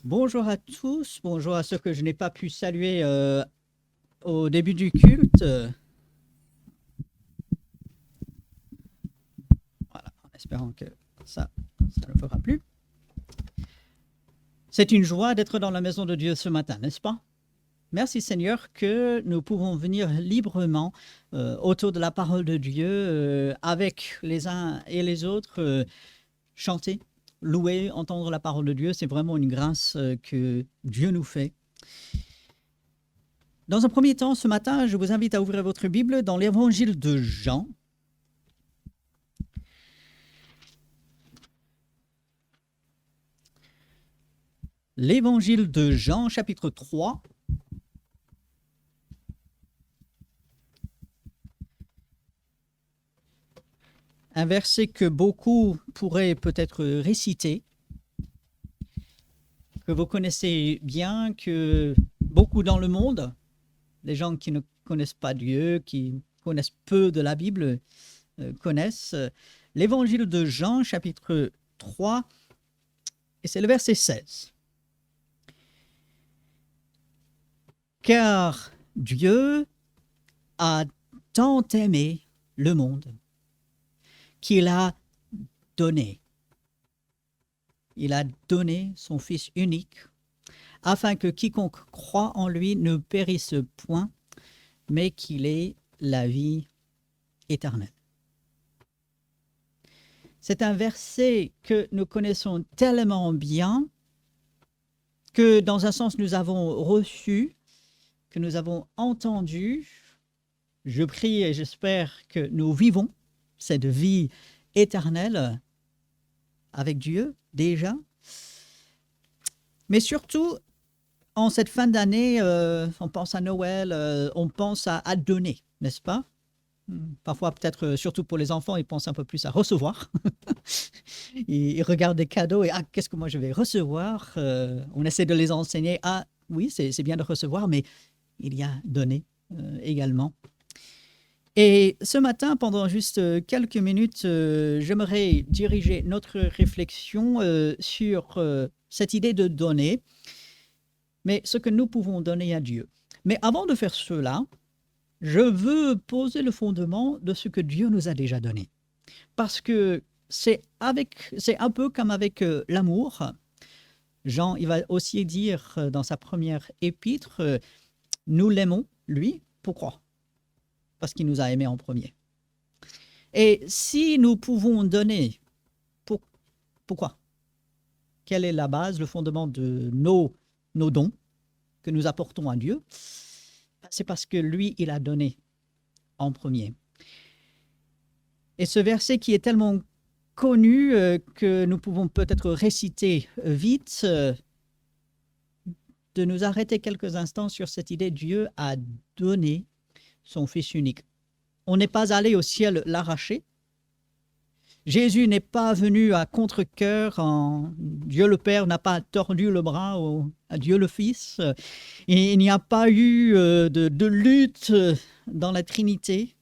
Bonjour à tous, bonjour à ceux que je n'ai pas pu saluer au début du culte. Voilà, en espérant que ça ne fera plus. C'est une joie d'être dans la maison de Dieu ce matin, n'est-ce pas? Merci Seigneur que nous pouvons venir librement autour de la parole de Dieu avec les uns et les autres, chanter, louer, entendre la parole de Dieu. C'est vraiment une grâce que Dieu nous fait. Dans un premier temps, ce matin, je vous invite à ouvrir votre Bible dans l'évangile de Jean. L'évangile de Jean, chapitre 3. Un verset que beaucoup pourraient peut-être réciter, que vous connaissez bien, que beaucoup dans le monde, les gens qui ne connaissent pas Dieu, qui connaissent peu de la Bible, connaissent. L'évangile de Jean, chapitre 3, et c'est le verset 16. Car Dieu a tant aimé le monde qu'il a donné. Il a donné son Fils unique, afin que quiconque croit en lui ne périsse point, mais qu'il ait la vie éternelle. C'est un verset que nous connaissons tellement bien que dans un sens nous avons reçu, que nous avons entendu. Je prie et j'espère que nous vivons cette vie éternelle avec Dieu déjà. Mais surtout, en cette fin d'année, on pense à Noël, on pense à donner, n'est-ce pas? Parfois, peut-être, surtout pour les enfants, ils pensent un peu plus à recevoir. Ils regardent des cadeaux et « Ah, qu'est-ce que moi je vais recevoir ?» On essaie de les enseigner « Ah, oui, c'est bien de recevoir, mais il y a donner également. » Et ce matin, pendant juste quelques minutes, j'aimerais diriger notre réflexion sur cette idée de donner, mais ce que nous pouvons donner à Dieu. Mais avant de faire cela, je veux poser le fondement de ce que Dieu nous a déjà donné. Parce que c'est un peu comme avec l'amour. Jean, il va aussi dire dans sa première épître, nous l'aimons, lui, pourquoi? Parce qu'il nous a aimés en premier. Et si nous pouvons donner, pourquoi? Quelle est la base, le fondement de nos dons que nous apportons à Dieu? C'est parce que lui, il a donné en premier. Et ce verset qui est tellement connu que nous pouvons peut-être réciter vite, de nous arrêter quelques instants sur cette idée, Dieu a donné son Fils unique. On n'est pas allé au ciel l'arracher. Jésus n'est pas venu à contre-cœur, Dieu le Père n'a pas tordu le bras à Dieu le Fils. Il n'y a pas eu de lutte dans la Trinité.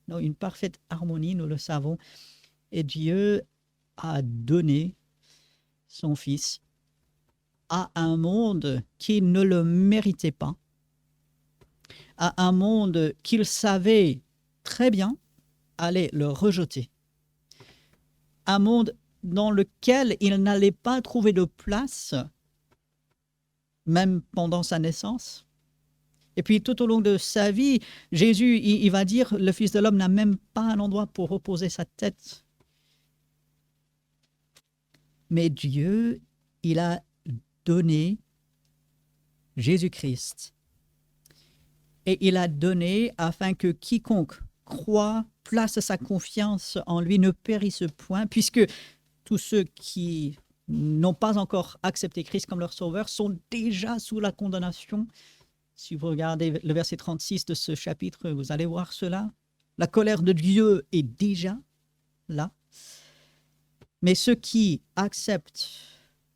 Non, une parfaite harmonie, nous le savons. Et Dieu a donné son Fils à un monde qui ne le méritait pas, à un monde qu'il savait très bien allait le rejeter, un monde dans lequel il n'allait pas trouver de place, même pendant sa naissance. Et puis tout au long de sa vie, Jésus, il va dire, le Fils de l'homme n'a même pas un endroit pour reposer sa tête. Mais Dieu, il a donné Jésus-Christ. Et il a donné afin que quiconque croit, place sa confiance en lui, ne périsse point, puisque tous ceux qui n'ont pas encore accepté Christ comme leur sauveur sont déjà sous la condamnation. Si vous regardez le verset 36 de ce chapitre, vous allez voir cela. La colère de Dieu est déjà là. Mais ceux qui acceptent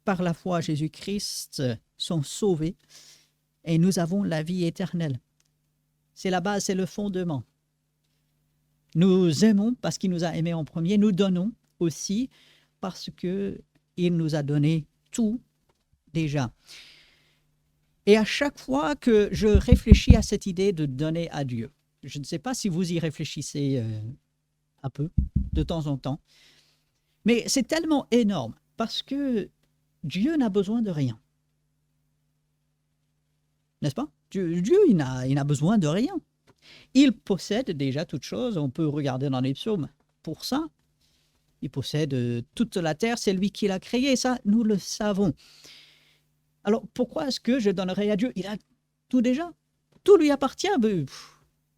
par la foi Jésus-Christ sont sauvés et nous avons la vie éternelle. C'est la base, c'est le fondement. Nous aimons parce qu'il nous a aimés en premier. Nous donnons aussi parce qu'il nous a donné tout déjà. Et à chaque fois que je réfléchis à cette idée de donner à Dieu, je ne sais pas si vous y réfléchissez un peu, de temps en temps, mais c'est tellement énorme parce que Dieu n'a besoin de rien. N'est-ce pas? Dieu il n'a besoin de rien. Il possède déjà toutes choses. On peut regarder dans les psaumes pour ça. Il possède toute la terre. C'est lui qui l'a créée. Ça, nous le savons. Alors, pourquoi est-ce que je donnerais à Dieu? Il a tout déjà. Tout lui appartient.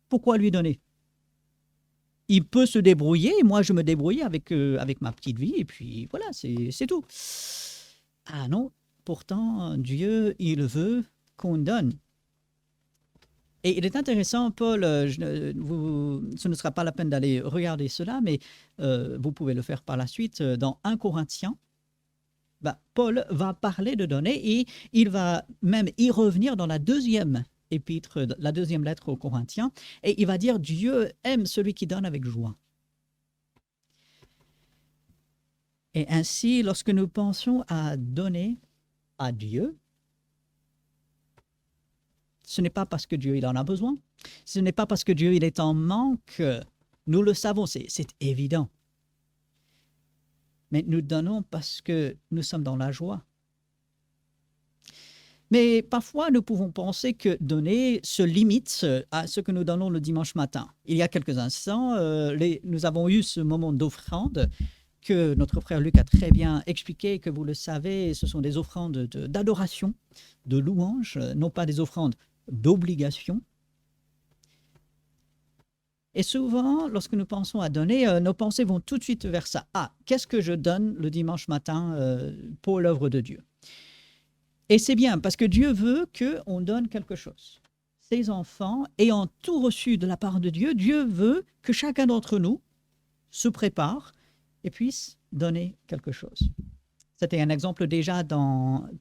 Pourquoi lui donner? Il peut se débrouiller. Moi, je me débrouille avec ma petite vie. Et puis, voilà, c'est tout. Ah non, pourtant, Dieu, il veut qu'on donne. Et il est intéressant, Paul, ce ne sera pas la peine d'aller regarder cela, mais vous pouvez le faire par la suite. Dans 1 Corinthiens, Paul va parler de donner et il va même y revenir dans la deuxième épître, la deuxième lettre aux Corinthiens, et il va dire « Dieu aime celui qui donne avec joie ». Et ainsi, lorsque nous pensons à donner à Dieu, ce n'est pas parce que Dieu il en a besoin, ce n'est pas parce que Dieu il est en manque, nous le savons, c'est évident. Mais nous donnons parce que nous sommes dans la joie. Mais parfois, nous pouvons penser que donner se limite à ce que nous donnons le dimanche matin. Il y a quelques instants, nous avons eu ce moment d'offrande que notre frère Luc a très bien expliqué, que vous le savez, ce sont des offrandes d'adoration, de louange, non pas des offrandes d'obligation. Et souvent, lorsque nous pensons à donner, nos pensées vont tout de suite vers ça. Ah, qu'est-ce que je donne le dimanche matin pour l'œuvre de Dieu? Et c'est bien, parce que Dieu veut qu'on donne quelque chose. Ses enfants, ayant tout reçu de la part de Dieu, Dieu veut que chacun d'entre nous se prépare et puisse donner quelque chose. C'était un exemple déjà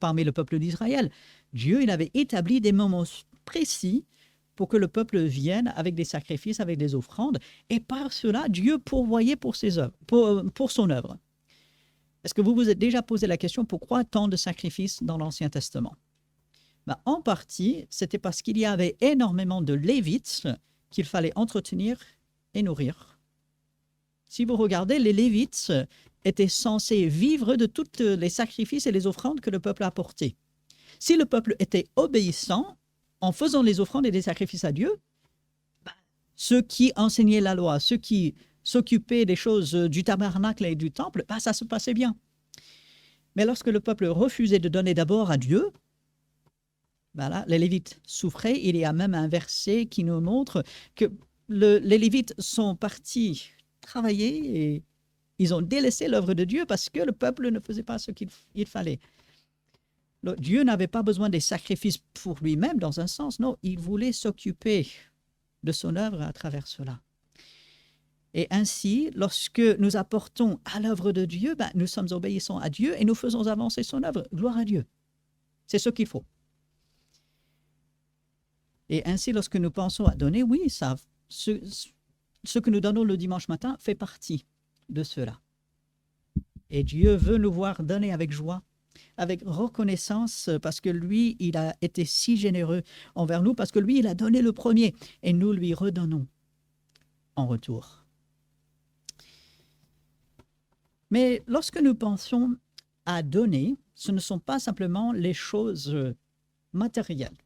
parmi le peuple d'Israël. Dieu, il avait établi des moments précis pour que le peuple vienne avec des sacrifices, avec des offrandes, et par cela, Dieu pourvoyait pour ses œuvres, pour son œuvre. Est-ce que vous vous êtes déjà posé la question pourquoi tant de sacrifices dans l'Ancien Testament? En partie, c'était parce qu'il y avait énormément de Lévites qu'il fallait entretenir et nourrir. Si vous regardez, les Lévites étaient censés vivre de tous les sacrifices et les offrandes que le peuple apportait. Si le peuple était obéissant, en faisant les offrandes et les sacrifices à Dieu, ceux qui enseignaient la loi, ceux qui s'occupaient des choses du tabernacle et du temple, ça se passait bien. Mais lorsque le peuple refusait de donner d'abord à Dieu, là, les Lévites souffraient. Il y a même un verset qui nous montre que les Lévites sont partis travailler et ils ont délaissé l'œuvre de Dieu parce que le peuple ne faisait pas ce qu'il fallait. Dieu n'avait pas besoin des sacrifices pour lui-même, dans un sens, non, il voulait s'occuper de son œuvre à travers cela. Et ainsi, lorsque nous apportons à l'œuvre de Dieu, nous sommes obéissants à Dieu et nous faisons avancer son œuvre. Gloire à Dieu. C'est ce qu'il faut. Et ainsi, lorsque nous pensons à donner, oui, ce que nous donnons le dimanche matin fait partie de cela. Et Dieu veut nous voir donner avec joie, avec reconnaissance, parce que lui, il a été si généreux envers nous, parce que lui, il a donné le premier, et nous lui redonnons en retour. Mais lorsque nous pensons à donner, ce ne sont pas simplement les choses matérielles.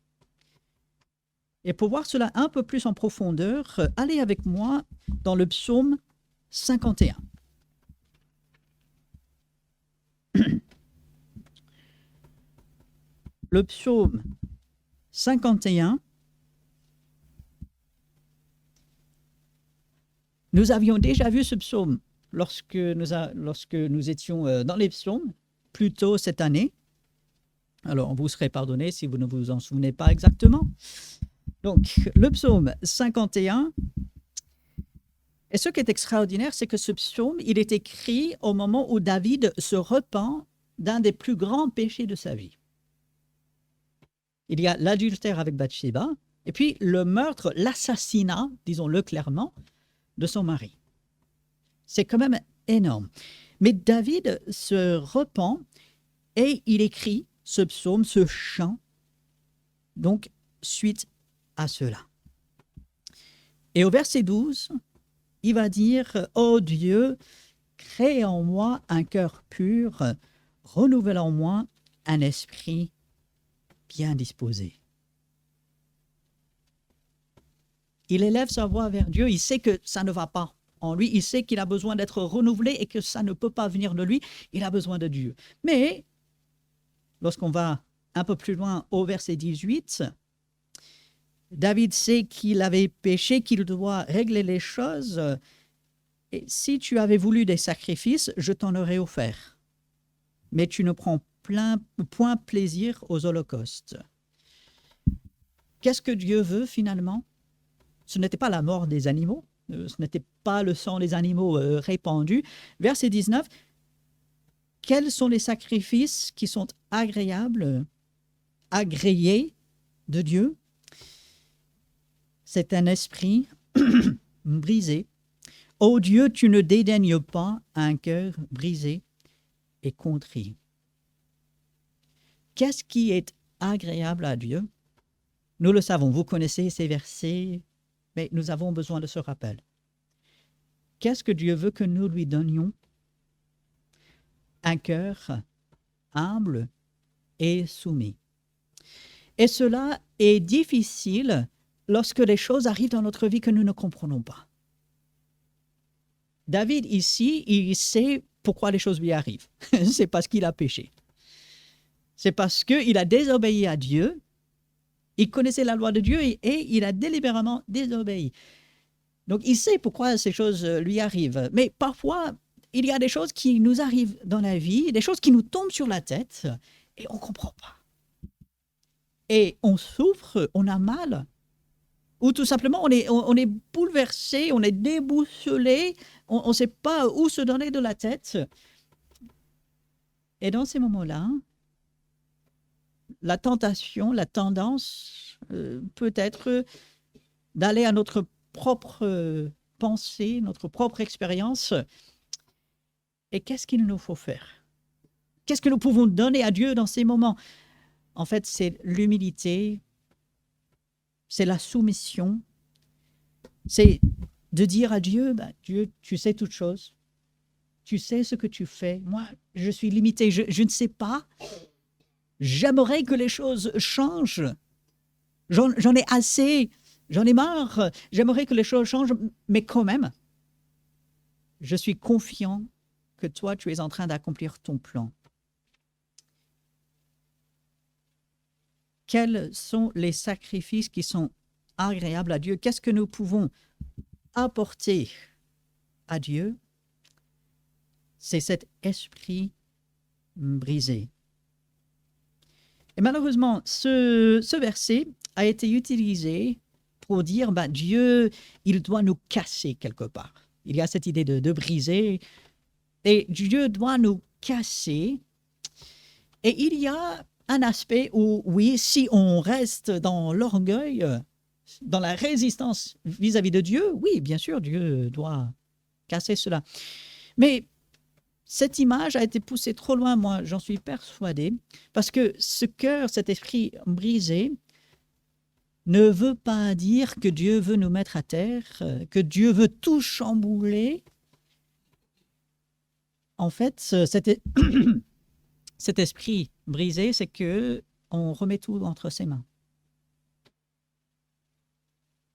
Et pour voir cela un peu plus en profondeur, allez avec moi dans le psaume 51. Le psaume 51, nous avions déjà vu ce psaume lorsque nous étions dans les psaumes, plus tôt cette année. Alors, vous serez pardonné si vous ne vous en souvenez pas exactement. Donc, le psaume 51, et ce qui est extraordinaire, c'est que ce psaume, il est écrit au moment où David se repent d'un des plus grands péchés de sa vie. Il y a l'adultère avec Bathsheba, et puis le meurtre, l'assassinat, disons-le clairement, de son mari. C'est quand même énorme. Mais David se repent et il écrit ce psaume, ce chant, donc suite à cela. Et au verset 12, il va dire « Ô Dieu, crée en moi un cœur pur, renouvelle en moi un esprit bien disposé. » Il élève sa voix vers Dieu, il sait que ça ne va pas en lui, il sait qu'il a besoin d'être renouvelé et que ça ne peut pas venir de lui, il a besoin de Dieu. Mais, lorsqu'on va un peu plus loin au verset 18, David sait qu'il avait péché, qu'il doit régler les choses. Et si tu avais voulu des sacrifices, je t'en aurais offert. Mais tu ne prends point plaisir aux holocaustes. Qu'est-ce que Dieu veut finalement? Ce n'était pas la mort des animaux, ce n'était pas le sang des animaux répandu. Verset 19, quels sont les sacrifices qui sont agréables, agréés de Dieu? C'est un esprit brisé. Ô Dieu, tu ne dédaignes pas un cœur brisé et contrit. Qu'est-ce qui est agréable à Dieu? Nous le savons, vous connaissez ces versets, mais nous avons besoin de ce rappel. Qu'est-ce que Dieu veut que nous lui donnions? Un cœur humble et soumis. Et cela est difficile lorsque les choses arrivent dans notre vie que nous ne comprenons pas. David, ici, il sait pourquoi les choses lui arrivent. C'est parce qu'il a péché. C'est parce qu'il a désobéi à Dieu. Il connaissait la loi de Dieu et il a délibérément désobéi. Donc, il sait pourquoi ces choses lui arrivent. Mais parfois, il y a des choses qui nous arrivent dans la vie, des choses qui nous tombent sur la tête et on ne comprend pas. Et on souffre, on a mal. Ou tout simplement, on est bouleversé, on est déboussolé, on ne sait pas où se donner de la tête. Et dans ces moments-là, la tentation, la tendance peut être d'aller à notre propre pensée, notre propre expérience. Et qu'est-ce qu'il nous faut faire? Qu'est-ce que nous pouvons donner à Dieu dans ces moments? En fait, c'est l'humilité, c'est la soumission, c'est de dire à Dieu, Dieu, tu sais toutes choses, tu sais ce que tu fais. Moi, je suis limité, je ne sais pas. J'aimerais que les choses changent. J'en ai assez, j'en ai marre. J'aimerais que les choses changent, mais quand même, je suis confiant que toi, tu es en train d'accomplir ton plan. Quels sont les sacrifices qui sont agréables à Dieu? Qu'est-ce que nous pouvons apporter à Dieu? C'est cet esprit brisé. Et malheureusement, ce verset a été utilisé pour dire Dieu, il doit nous casser quelque part. Il y a cette idée de briser. Et Dieu doit nous casser. Et il y a un aspect où, oui, si on reste dans l'orgueil, dans la résistance vis-à-vis de Dieu, oui, bien sûr, Dieu doit casser cela. Mais cette image a été poussée trop loin, moi, j'en suis persuadé, parce que ce cœur, cet esprit brisé, ne veut pas dire que Dieu veut nous mettre à terre, que Dieu veut tout chambouler. En fait, cet esprit brisé, c'est que on remet tout entre ses mains.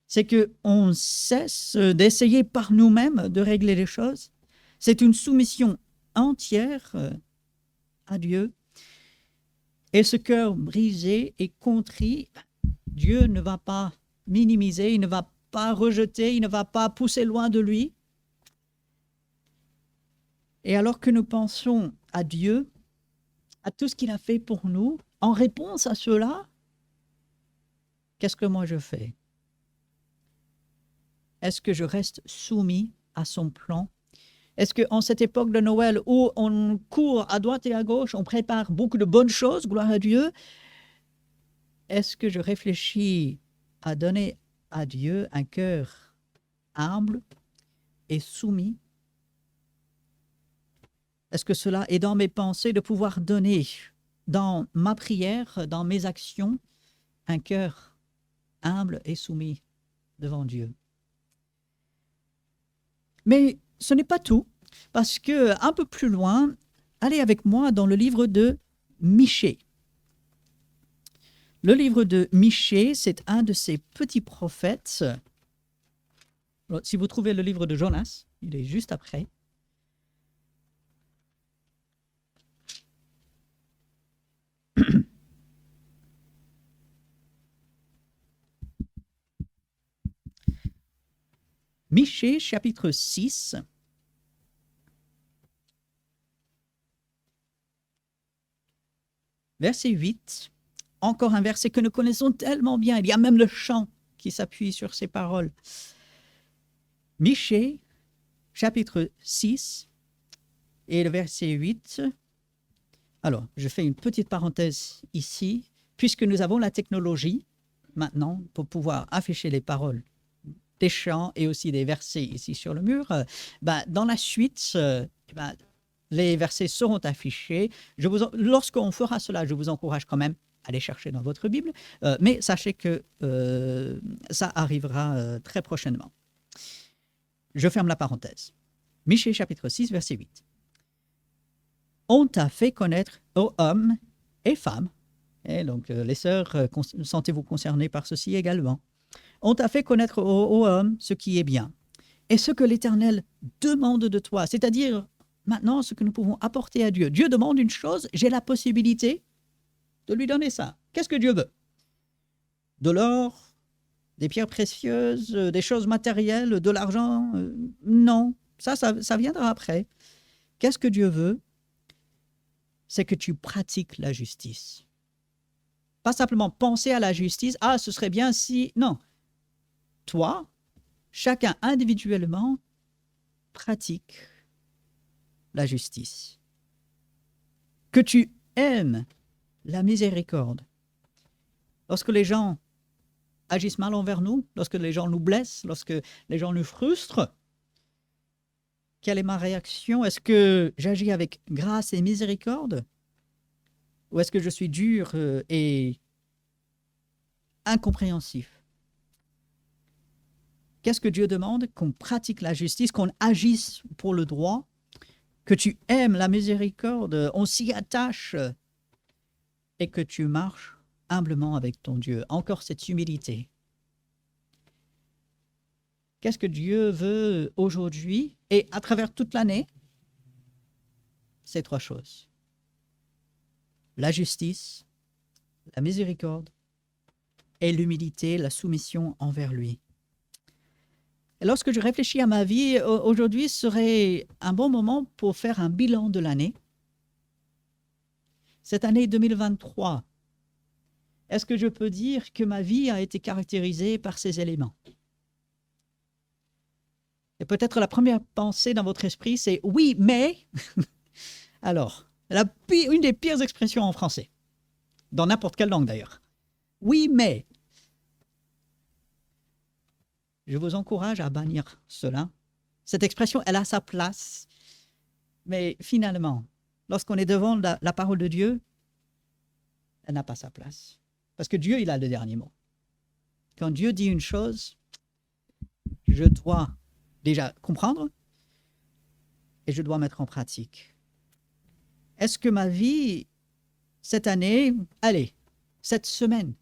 C'est qu'on cesse d'essayer par nous-mêmes de régler les choses. C'est une soumission entière à Dieu. Et ce cœur brisé et contrit, Dieu ne va pas minimiser, il ne va pas rejeter, il ne va pas pousser loin de lui. Et alors que nous pensons à Dieu, à tout ce qu'il a fait pour nous, en réponse à cela, qu'est-ce que moi je fais? Est-ce que je reste soumis à son plan? Est-ce qu'en cette époque de Noël où on court à droite et à gauche, on prépare beaucoup de bonnes choses, gloire à Dieu, est-ce que je réfléchis à donner à Dieu un cœur humble et soumis? Est-ce que cela est dans mes pensées de pouvoir donner dans ma prière, dans mes actions, un cœur humble et soumis devant Dieu. Mais ce n'est pas tout, parce que un peu plus loin, allez avec moi dans le livre de Michée. Le livre de Michée, c'est un de ces petits prophètes. Alors, si vous trouvez le livre de Jonas, il est juste après. Michée, chapitre 6. Verset 8. Encore un verset que nous connaissons tellement bien. Il y a même le chant qui s'appuie sur ces paroles. Michée, chapitre 6, et le verset 8. Alors, je fais une petite parenthèse ici, puisque nous avons la technologie maintenant pour pouvoir afficher les paroles des chants et aussi des versets ici sur le mur. Dans la suite, les versets seront affichés. Lorsqu'on fera cela, je vous encourage quand même à les chercher dans votre Bible, mais sachez que ça arrivera très prochainement. Je ferme la parenthèse. Michée chapitre 6, verset 8. On t'a fait connaître, ô hommes et femmes, et donc les sœurs, sentez-vous concernées par ceci également. On t'a fait connaître, ô homme, ce qui est bien, et ce que l'Éternel demande de toi, c'est-à-dire maintenant ce que nous pouvons apporter à Dieu. Dieu demande une chose, j'ai la possibilité de lui donner ça. Qu'est-ce que Dieu veut? De l'or, des pierres précieuses, des choses matérielles, de l'argent? Non, ça viendra après. Qu'est-ce que Dieu veut? C'est que tu pratiques la justice. Pas simplement penser à la justice, ce serait bien si... Non. Toi, chacun individuellement, pratique la justice. Que tu aimes la miséricorde. Lorsque les gens agissent mal envers nous, lorsque les gens nous blessent, lorsque les gens nous frustrent, quelle est ma réaction? Est-ce que j'agis avec grâce et miséricorde? Ou est-ce que je suis dur et incompréhensif? Qu'est-ce que Dieu demande? Qu'on pratique la justice, qu'on agisse pour le droit, que tu aimes la miséricorde, on s'y attache et que tu marches humblement avec ton Dieu. Encore cette humilité. Qu'est-ce que Dieu veut aujourd'hui et à travers toute l'année? Ces trois choses. La justice, la miséricorde et l'humilité, la soumission envers lui. Et lorsque je réfléchis à ma vie, aujourd'hui serait un bon moment pour faire un bilan de l'année. Cette année 2023, est-ce que je peux dire que ma vie a été caractérisée par ces éléments? Et peut-être la première pensée dans votre esprit, c'est « oui, mais… » Alors, une des pires expressions en français, dans n'importe quelle langue d'ailleurs. « Oui, mais… » Je vous encourage à bannir cela. Cette expression, elle a sa place. Mais finalement, lorsqu'on est devant la parole de Dieu, elle n'a pas sa place. Parce que Dieu, il a le dernier mot. Quand Dieu dit une chose, je dois déjà comprendre et je dois mettre en pratique. Est-ce que ma vie, cette année, cette semaine,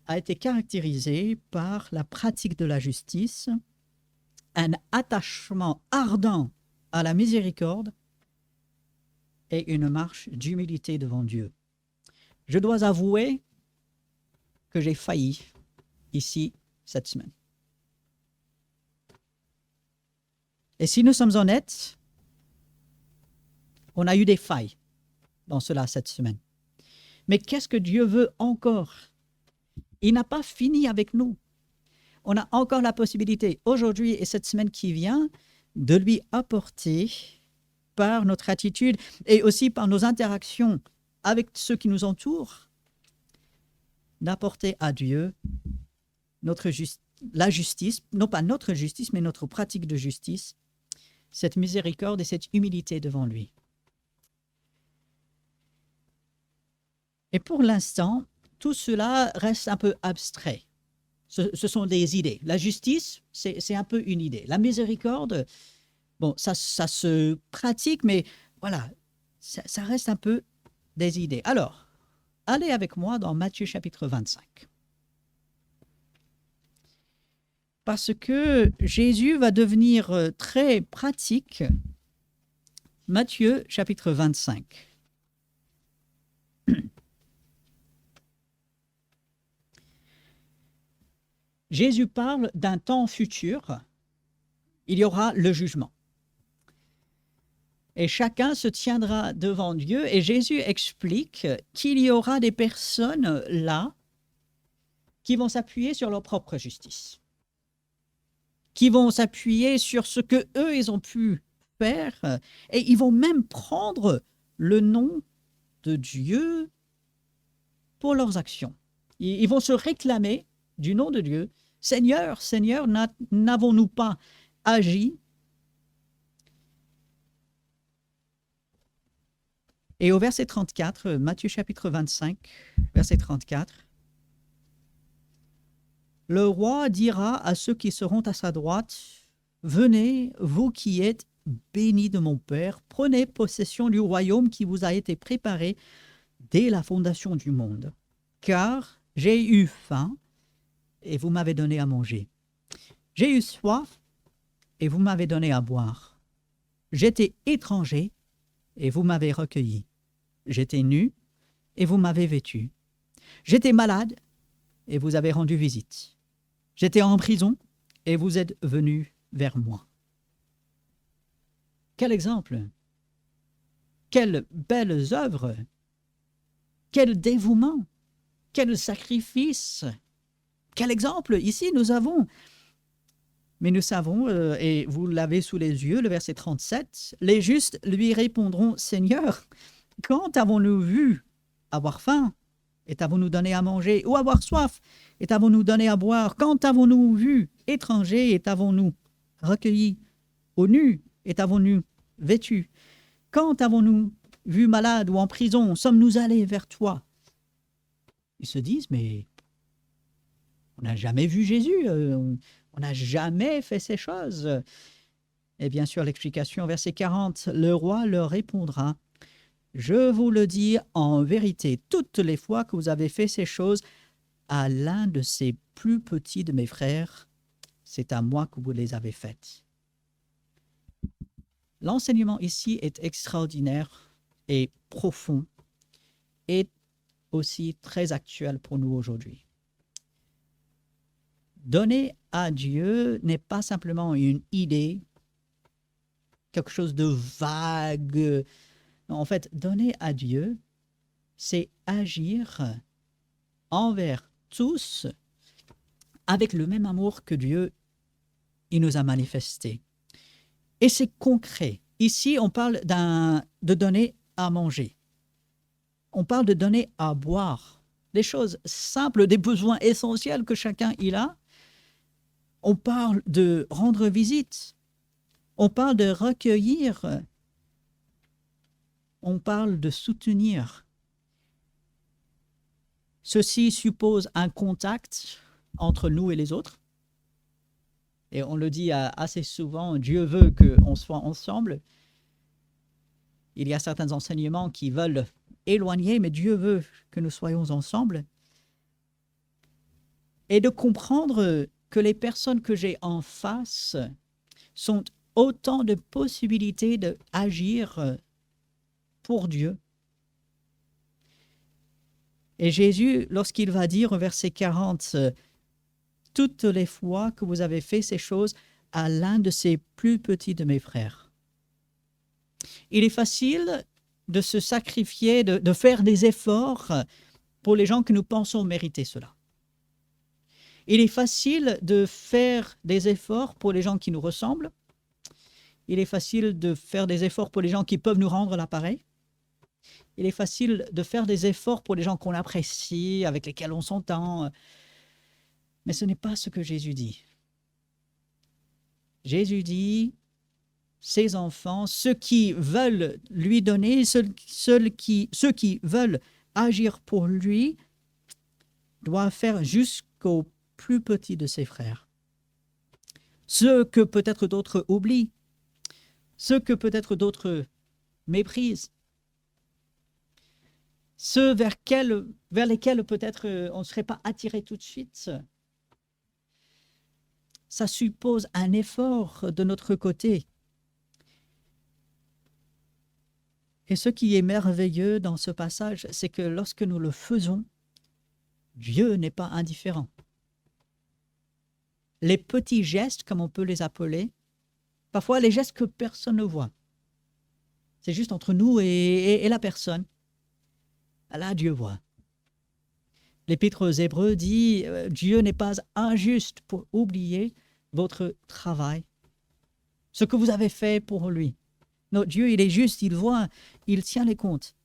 a été caractérisée par la pratique de la justice, un attachement ardent à la miséricorde et une marche d'humilité devant Dieu. Je dois avouer que j'ai failli ici cette semaine. Et si nous sommes honnêtes, on a eu des failles dans cela cette semaine. Mais qu'est-ce que Dieu veut encore? Il n'a pas fini avec nous. On a encore la possibilité, aujourd'hui et cette semaine qui vient, de lui apporter, par notre attitude et aussi par nos interactions avec ceux qui nous entourent, d'apporter à Dieu la justice, non pas notre justice, mais notre pratique de justice, cette miséricorde et cette humilité devant lui. Et pour l'instant, tout cela reste un peu abstrait. Ce sont des idées. La justice, c'est un peu une idée. La miséricorde, bon, ça se pratique, mais voilà, ça reste un peu des idées. Alors, allez avec moi dans Matthieu chapitre 25. Parce que Jésus va devenir très pratique. Matthieu chapitre 25. Jésus parle d'un temps futur. Il y aura le jugement. Et chacun se tiendra devant Dieu. Et Jésus explique qu'il y aura des personnes là qui vont s'appuyer sur leur propre justice, qui vont s'appuyer sur ce que eux ils ont pu faire, et ils vont même prendre le nom de Dieu pour leurs actions. Ils vont se réclamer du nom de Dieu. Seigneur, Seigneur, n'avons-nous pas agi? Et au verset 34, Matthieu chapitre 25, verset 34, le roi dira à ceux qui seront à sa droite, venez, vous qui êtes bénis de mon Père, prenez possession du royaume qui vous a été préparé dès la fondation du monde. Car j'ai eu faim et vous m'avez donné à manger. J'ai eu soif et vous m'avez donné à boire. J'étais étranger et vous m'avez recueilli. J'étais nu et vous m'avez vêtu. J'étais malade et vous avez rendu visite. J'étais en prison et vous êtes venus vers moi. Quel exemple! Quelles belles œuvres! Quel dévouement! Quel sacrifice! Quel exemple! Ici, nous avons, mais nous savons, et vous l'avez sous les yeux, le verset 37, les justes lui répondront, Seigneur, quand avons-nous vu avoir faim et t'avons-nous donné à manger, ou avoir soif et t'avons-nous donné à boire? Quand avons-nous vu étranger et t'avons-nous recueilli, au nu et t'avons-nous vêtu? Quand avons-nous vu malade ou en prison, sommes-nous allés vers toi? Ils se disent, mais on n'a jamais vu Jésus, on n'a jamais fait ces choses. Et bien sûr, l'explication, verset 40, le roi leur répondra, je vous le dis en vérité, toutes les fois que vous avez fait ces choses à l'un de ces plus petits de mes frères, c'est à moi que vous les avez faites. L'enseignement ici est extraordinaire et profond et aussi très actuel pour nous aujourd'hui. Donner à Dieu n'est pas simplement une idée, quelque chose de vague. Non, en fait, donner à Dieu, c'est agir envers tous avec le même amour que Dieu il nous a manifesté. Et c'est concret. Ici, on parle de donner à manger. On parle de donner à boire. Des choses simples, des besoins essentiels que chacun il a. On parle de rendre visite. On parle de recueillir. On parle de soutenir. Ceci suppose un contact entre nous et les autres. Et on le dit assez souvent, Dieu veut qu'on soit ensemble. Il y a certains enseignements qui veulent éloigner, mais Dieu veut que nous soyons ensemble. Et de comprendre que les personnes que j'ai en face sont autant de possibilités d'agir pour Dieu. Et Jésus, lorsqu'il va dire au verset 40, toutes les fois que vous avez fait ces choses à l'un de ces plus petits de mes frères. Il est facile de se sacrifier, de faire des efforts pour les gens que nous pensons mériter cela. Il est facile de faire des efforts pour les gens qui nous ressemblent. Il est facile de faire des efforts pour les gens qui peuvent nous rendre l'appareil. Il est facile de faire des efforts pour les gens qu'on apprécie, avec lesquels on s'entend. Mais ce n'est pas ce que Jésus dit. Jésus dit, ses enfants, ceux qui veulent lui donner, ceux qui veulent agir pour lui doit faire jusqu'au plus petit de ses frères. Ceux que peut-être d'autres oublient, ceux que peut-être d'autres méprisent, ceux vers lesquels peut-être on ne serait pas attiré tout de suite. Ça suppose un effort de notre côté. Et ce qui est merveilleux dans ce passage, c'est que lorsque nous le faisons, Dieu n'est pas indifférent. Les petits gestes, comme on peut les appeler, parfois les gestes que personne ne voit, c'est juste entre nous et la personne. Là, Dieu voit. L'Épître aux Hébreux dit « Dieu n'est pas injuste pour oublier votre travail, ce que vous avez fait pour lui. » Notre Dieu, il est juste, il voit, il tient les comptes.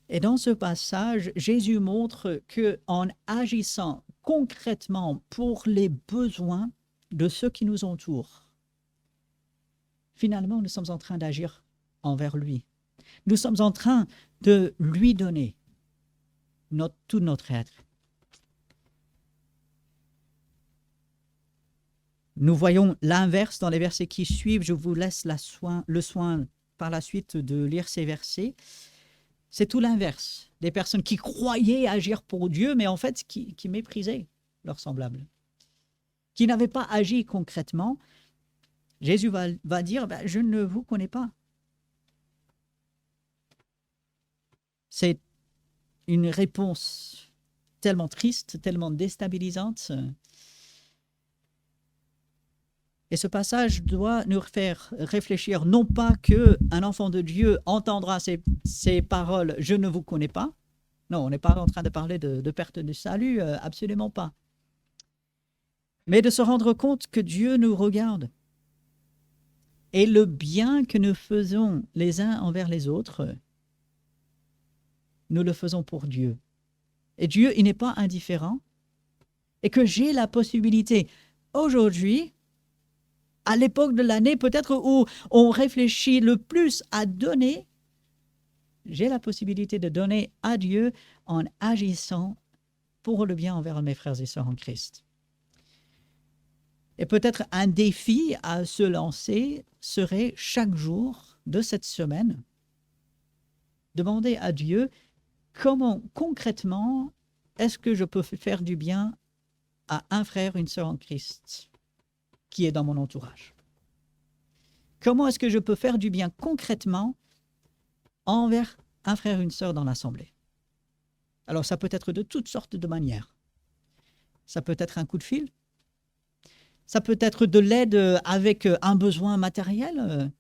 Et dans ce passage, Jésus montre qu'en agissant concrètement pour les besoins de ceux qui nous entourent, finalement, nous sommes en train d'agir envers lui. Nous sommes en train de lui donner tout notre être. Nous voyons l'inverse dans les versets qui suivent. Je vous laisse le soin par la suite de lire ces versets. C'est tout l'inverse. Des personnes qui croyaient agir pour Dieu, mais en fait qui méprisaient leurs semblables, qui n'avaient pas agi concrètement. Jésus va dire « Je ne vous connais pas ». C'est une réponse tellement triste, tellement déstabilisante. Et ce passage doit nous faire réfléchir, non pas qu'un enfant de Dieu entendra ces paroles « je ne vous connais pas ». Non, on n'est pas en train de parler de perte de salut, absolument pas. Mais de se rendre compte que Dieu nous regarde. Et le bien que nous faisons les uns envers les autres, nous le faisons pour Dieu. Et Dieu, il n'est pas indifférent. Et que j'ai la possibilité, aujourd'hui, à l'époque de l'année, peut-être où on réfléchit le plus à donner, j'ai la possibilité de donner à Dieu en agissant pour le bien envers mes frères et sœurs en Christ. Et peut-être un défi à se lancer serait chaque jour de cette semaine, demander à Dieu comment concrètement est-ce que je peux faire du bien à un frère, une sœur en Christ qui est dans mon entourage. Comment est-ce que je peux faire du bien concrètement envers un frère, une sœur dans l'assemblée? Alors ça peut être de toutes sortes de manières. Ça peut être un coup de fil. Ça peut être de l'aide avec un besoin matériel.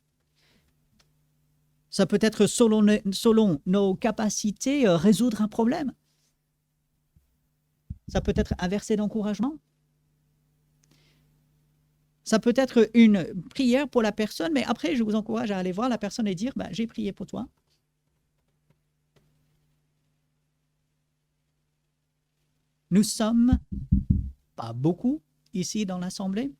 Ça peut être selon nos capacités résoudre un problème. Ça peut être un verset d'encouragement. Ça peut être une prière pour la personne, mais après, je vous encourage à aller voir la personne et dire « j'ai prié pour toi ». Nous sommes pas beaucoup ici dans l'Assemblée,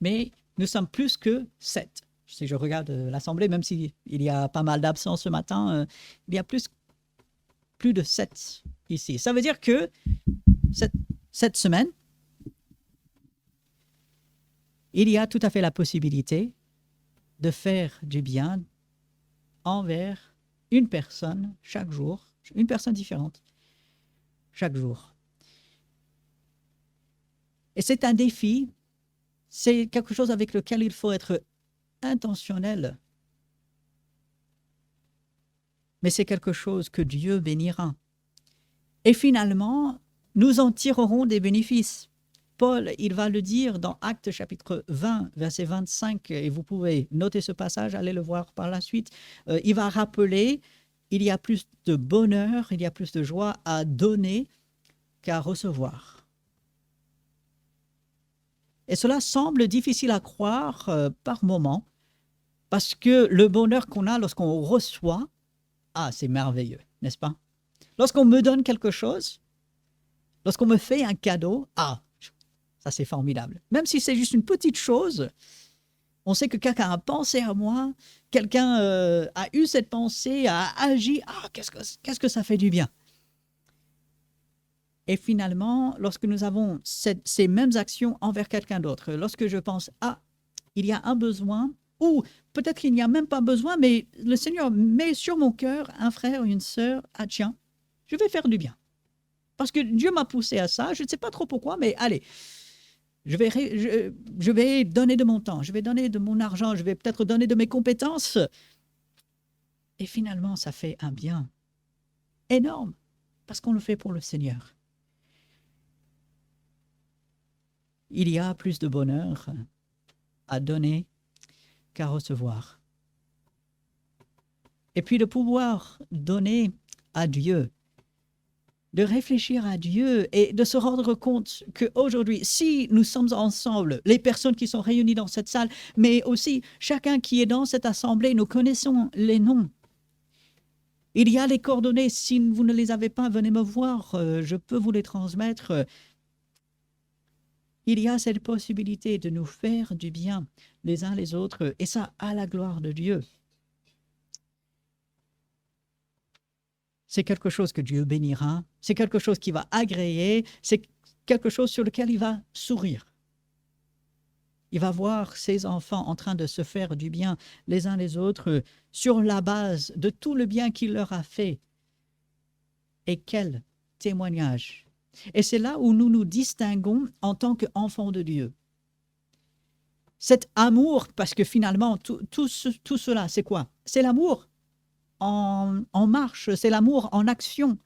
mais nous sommes plus que 7. Si je regarde l'Assemblée, même s'il y a pas mal d'absents ce matin, il y a plus de 7 ici. Ça veut dire que cette semaine, il y a tout à fait la possibilité de faire du bien envers une personne chaque jour, une personne différente chaque jour. Et c'est un défi, c'est quelque chose avec lequel il faut être intentionnel. Mais c'est quelque chose que Dieu bénira. Et finalement, nous en tirerons des bénéfices. Paul, il va le dire dans Actes chapitre 20, verset 25, et vous pouvez noter ce passage, allez le voir par la suite. Il va rappeler, il y a plus de bonheur, il y a plus de joie à donner qu'à recevoir. Et cela semble difficile à croire par moments, parce que le bonheur qu'on a lorsqu'on reçoit, c'est merveilleux, n'est-ce pas? Lorsqu'on me donne quelque chose, lorsqu'on me fait un cadeau, ça c'est formidable. Même si c'est juste une petite chose, On sait que quelqu'un a pensé à moi, quelqu'un a eu cette pensée, a agi. Ah, qu'est-ce que ça fait du bien. Et finalement, lorsque nous avons ces mêmes actions envers quelqu'un d'autre, lorsque je pense, ah, il y a un besoin, ou peut-être qu'il n'y a même pas besoin, mais le Seigneur met sur mon cœur un frère ou une sœur, ah tiens, je vais faire du bien. Parce que Dieu m'a poussé à ça, je ne sais pas trop pourquoi, mais allez, je vais donner de mon temps, je vais donner de mon argent, je vais peut-être donner de mes compétences. Et finalement, ça fait un bien énorme, parce qu'on le fait pour le Seigneur. Il y a plus de bonheur à donner qu'à recevoir. Et puis de pouvoir donner à Dieu, de réfléchir à Dieu et de se rendre compte qu'aujourd'hui, si nous sommes ensemble, les personnes qui sont réunies dans cette salle, mais aussi chacun qui est dans cette assemblée, nous connaissons les noms. Il y a les coordonnées, si vous ne les avez pas, venez me voir, je peux vous les transmettre. Il y a cette possibilité de nous faire du bien les uns les autres, et ça à la gloire de Dieu. C'est quelque chose que Dieu bénira, c'est quelque chose qui va agréer, c'est quelque chose sur lequel il va sourire. Il va voir ses enfants en train de se faire du bien les uns les autres sur la base de tout le bien qu'il leur a fait. Et quel témoignage! Et c'est là où nous nous distinguons en tant qu'enfants de Dieu. Cet amour, parce que finalement, tout cela, c'est quoi? C'est l'amour en marche, c'est l'amour en action.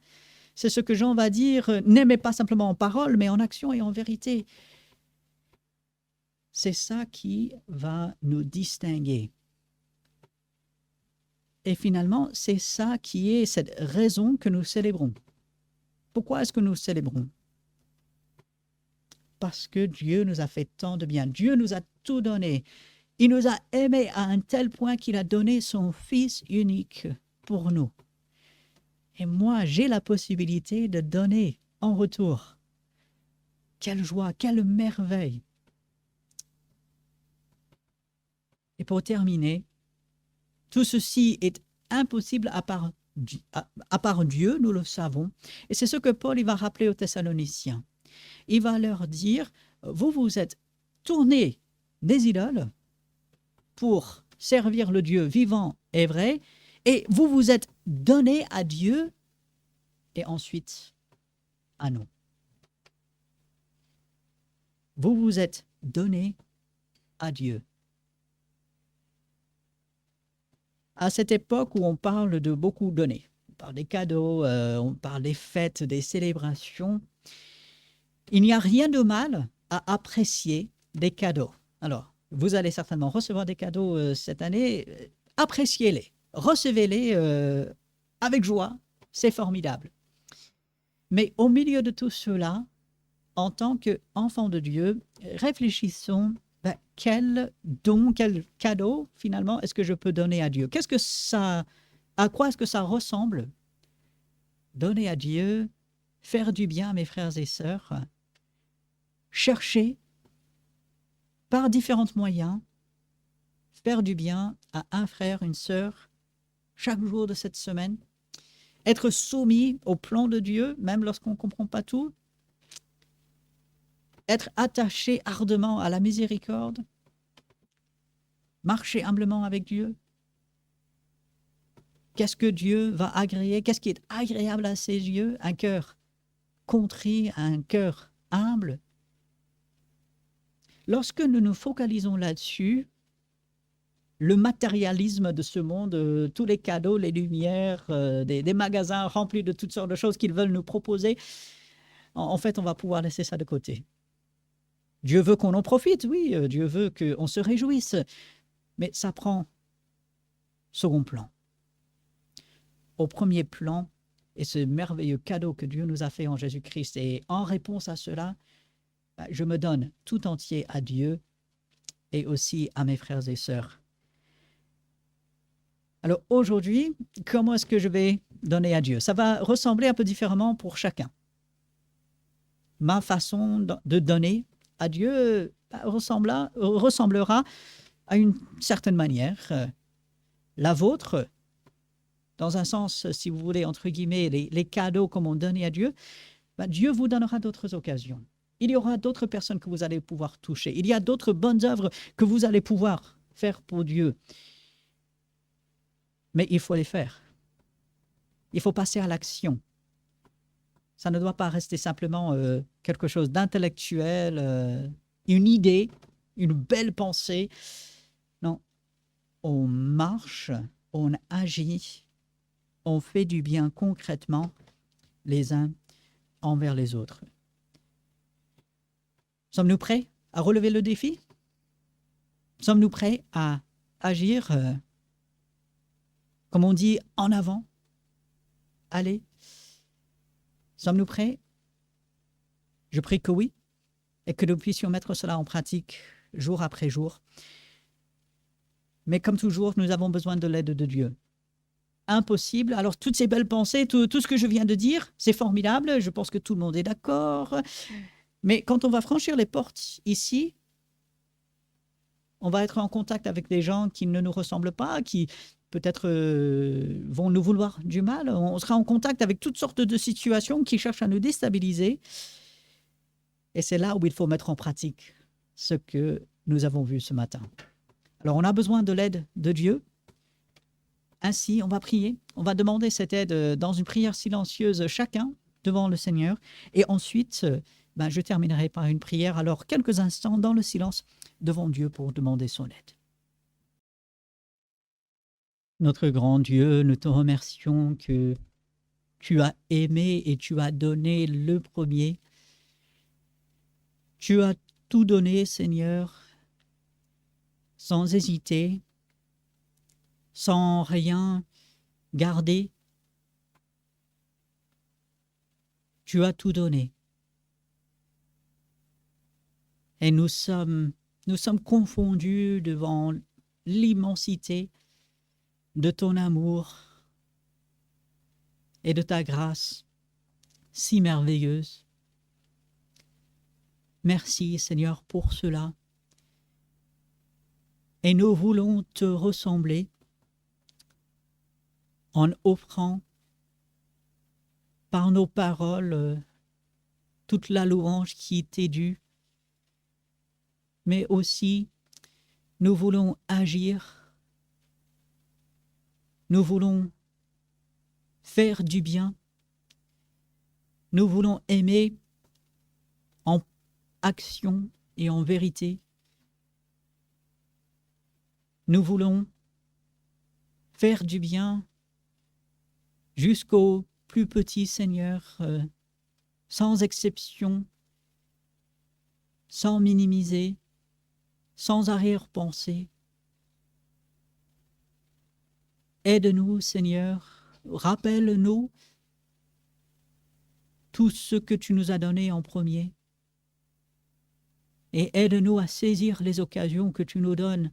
C'est ce que Jean va dire, n'aimez pas simplement en parole, mais en action et en vérité. C'est ça qui va nous distinguer. Et finalement, c'est ça qui est cette raison que nous célébrons. Pourquoi est-ce que nous célébrons? Parce que Dieu nous a fait tant de bien. Dieu nous a tout donné. Il nous a aimés à un tel point qu'il a donné son Fils unique pour nous. Et moi, j'ai la possibilité de donner en retour. Quelle joie, quelle merveille! Et pour terminer, tout ceci est impossible à part Dieu, nous le savons. Et c'est ce que Paul il va rappeler aux Thessaloniciens. Il va leur dire, vous vous êtes tournés des idoles pour servir le Dieu vivant et vrai, et vous vous êtes donnés à Dieu et ensuite à nous. Vous vous êtes donnés à Dieu. À cette époque où on parle de beaucoup donner, on parle des cadeaux, on parle des fêtes, des célébrations, il n'y a rien de mal à apprécier des cadeaux. Alors, vous allez certainement recevoir des cadeaux cette année, appréciez-les, recevez-les avec joie, c'est formidable. Mais au milieu de tout cela, en tant qu'enfants de Dieu, réfléchissons quel don, quel cadeau, finalement, est-ce que je peux donner à Dieu? À quoi est-ce que ça ressemble? Donner à Dieu, faire du bien à mes frères et sœurs, chercher par différents moyens, faire du bien à un frère, une sœur, chaque jour de cette semaine, être soumis au plan de Dieu, même lorsqu'on ne comprend pas tout, être attaché ardemment à la miséricorde, marcher humblement avec Dieu. Qu'est-ce que Dieu va agréer? Qu'est-ce qui est agréable à ses yeux? Un cœur contrit, un cœur humble. Lorsque nous nous focalisons là-dessus, le matérialisme de ce monde, tous les cadeaux, les lumières, des magasins remplis de toutes sortes de choses qu'ils veulent nous proposer, en fait, on va pouvoir laisser ça de côté. Dieu veut qu'on en profite, oui, Dieu veut qu'on se réjouisse, mais ça prend second plan. Au premier plan est ce merveilleux cadeau que Dieu nous a fait en Jésus-Christ. Et en réponse à cela, je me donne tout entier à Dieu et aussi à mes frères et sœurs. Alors aujourd'hui, comment est-ce que je vais donner à Dieu? Ça va ressembler un peu différemment pour chacun. Ma façon de donner à Dieu ressemblera à une certaine manière. La vôtre, dans un sens, si vous voulez, entre guillemets, les cadeaux qu'on on donné à Dieu, ben Dieu vous donnera d'autres occasions. Il y aura d'autres personnes que vous allez pouvoir toucher. Il y a d'autres bonnes œuvres que vous allez pouvoir faire pour Dieu. Mais il faut les faire. Il faut passer à l'action. Ça ne doit pas rester simplement quelque chose d'intellectuel, une idée, une belle pensée. Non, on marche, on agit, on fait du bien concrètement les uns envers les autres. Sommes-nous prêts à relever le défi? Sommes-nous prêts à agir, comme on dit, en avant? Allez. Sommes-nous prêts? Je prie que oui, et que nous puissions mettre cela en pratique jour après jour. Mais comme toujours, nous avons besoin de l'aide de Dieu. Impossible. Alors, toutes ces belles pensées, tout ce que je viens de dire, c'est formidable. Je pense que tout le monde est d'accord. Mais quand on va franchir les portes ici, on va être en contact avec des gens qui ne nous ressemblent pas, qui peut-être vont nous vouloir du mal. On sera en contact avec toutes sortes de situations qui cherchent à nous déstabiliser. Et c'est là où il faut mettre en pratique ce que nous avons vu ce matin. Alors, on a besoin de l'aide de Dieu. Ainsi, on va prier. On va demander cette aide dans une prière silencieuse chacun devant le Seigneur. Et ensuite, je terminerai par une prière. Alors, quelques instants dans le silence devant Dieu pour demander son aide. Notre grand Dieu, nous te remercions que tu as aimé et tu as donné le premier. Tu as tout donné, Seigneur, sans hésiter, sans rien garder. Tu as tout donné. Et nous sommes confondus devant l'immensité de ton amour et de ta grâce si merveilleuse. Merci, Seigneur, pour cela. Et nous voulons te ressembler en offrant par nos paroles toute la louange qui t'est due, mais aussi nous voulons agir, nous voulons faire du bien, nous voulons aimer en action et en vérité. Nous voulons faire du bien jusqu'au plus petit, Seigneur, sans exception, sans minimiser, sans arrière-pensée. Aide-nous, Seigneur, rappelle-nous tout ce que tu nous as donné en premier et aide-nous à saisir les occasions que tu nous donnes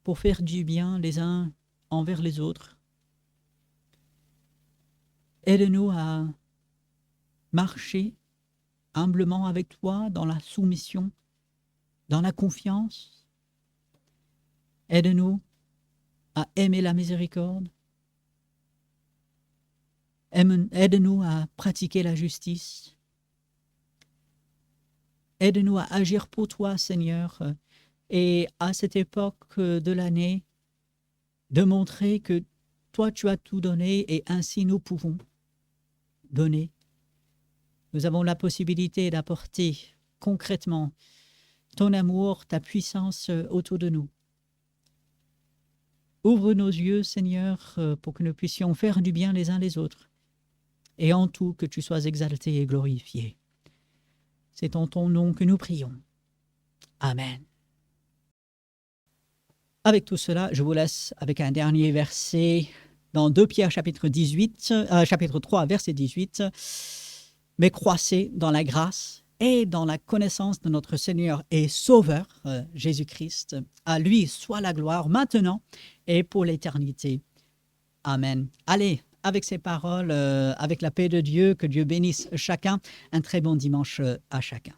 pour faire du bien les uns envers les autres. Aide-nous à marcher humblement avec toi dans la soumission, dans la confiance. Aide-nous à aimer la miséricorde. Aide-nous à pratiquer la justice. Aide-nous à agir pour toi, Seigneur, et à cette époque de l'année, de montrer que toi, tu as tout donné et ainsi nous pouvons donner. Nous avons la possibilité d'apporter concrètement ton amour, ta puissance autour de nous. Ouvre nos yeux, Seigneur, pour que nous puissions faire du bien les uns les autres. Et en tout, que tu sois exalté et glorifié. C'est en ton nom que nous prions. Amen. Avec tout cela, je vous laisse avec un dernier verset dans 2 Pierre chapitre 3, verset 18. « Mais croissez dans la grâce et dans la connaissance de notre Seigneur et Sauveur, Jésus-Christ. À lui soit la gloire maintenant et pour l'éternité. Amen. » Allez, avec ces paroles, avec la paix de Dieu, que Dieu bénisse chacun. Un très bon dimanche à chacun.